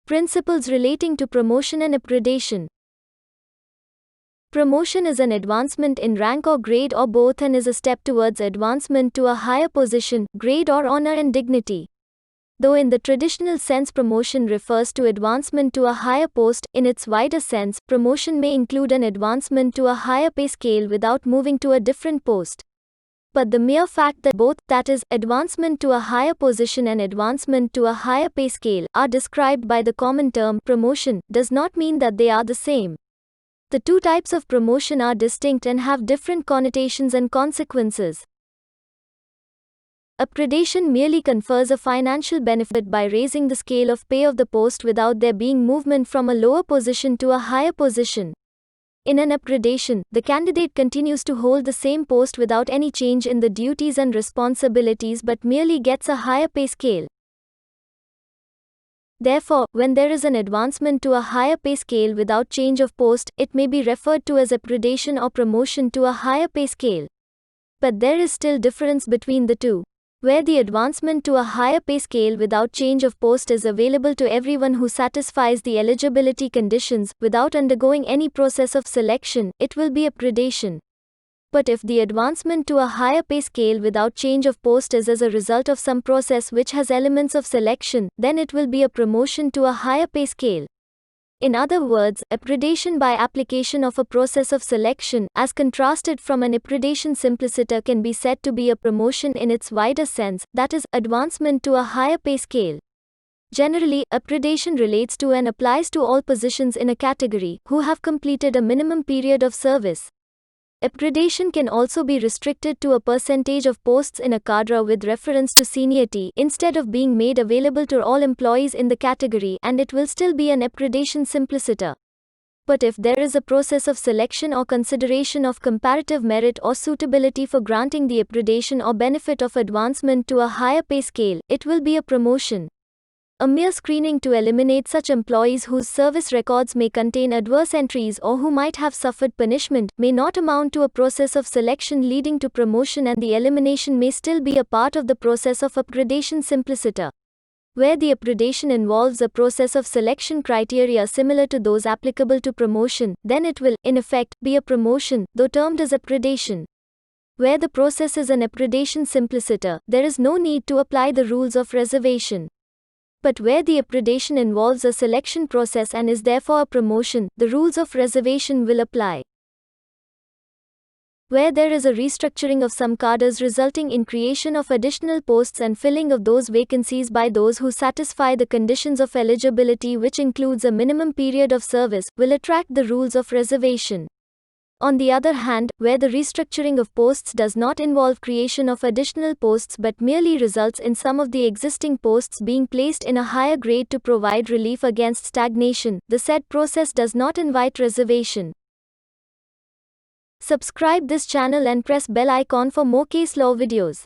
Principles relating to promotion and upgradation. Promotion is an advancement in rank or grade or both and is a step towards advancement to a higher position, grade or honor and dignity. Though in the traditional sense promotion refers to advancement to a higher post, in its wider sense, promotion may include an advancement to a higher pay scale without moving to a different post. But the mere fact that both, that is, advancement to a higher position and advancement to a higher pay scale, are described by the common term promotion, does not mean that they are the same. The two types of promotion are distinct and have different connotations and consequences. Upgradation merely confers a financial benefit by raising the scale of pay of the post without there being movement from a lower position to a higher position. In an upgradation, the candidate continues to hold the same post without any change in the duties and responsibilities but merely gets a higher pay scale. Therefore, when there is an advancement to a higher pay scale without change of post, it may be referred to as upgradation or promotion to a higher pay scale. But there is still difference between the two. Where the advancement to a higher pay scale without change of post is available to everyone who satisfies the eligibility conditions, without undergoing any process of selection, it will be upgradation. But if the advancement to a higher pay scale without change of post is as a result of some process which has elements of selection, then it will be a promotion to a higher pay scale. In other words, upgradation by application of a process of selection, as contrasted from an upgradation simpliciter, can be said to be a promotion in its wider sense, that is, advancement to a higher pay scale. Generally, upgradation relates to and applies to all positions in a category who have completed a minimum period of service. Upgradation can also be restricted to a percentage of posts in a cadre with reference to seniority instead of being made available to all employees in the category, and it will still be an upgradation simpliciter. But if there is a process of selection or consideration of comparative merit or suitability for granting the upgradation or benefit of advancement to a higher pay scale, it will be a promotion. A mere screening to eliminate such employees whose service records may contain adverse entries or who might have suffered punishment may not amount to a process of selection leading to promotion, and the elimination may still be a part of the process of upgradation simpliciter. Where the upgradation involves a process of selection criteria similar to those applicable to promotion, then it will, in effect, be a promotion, though termed as upgradation. Where the process is an upgradation simpliciter, there is no need to apply the rules of reservation. But where the upgradation involves a selection process and is therefore a promotion, the rules of reservation will apply. Where there is a restructuring of some cadres resulting in creation of additional posts and filling of those vacancies by those who satisfy the conditions of eligibility, which includes a minimum period of service, will attract the rules of reservation. On the other hand, where the restructuring of posts does not involve creation of additional posts but merely results in some of the existing posts being placed in a higher grade to provide relief against stagnation, the said process does not invite reservation. Subscribe this channel and press bell icon for more case law videos.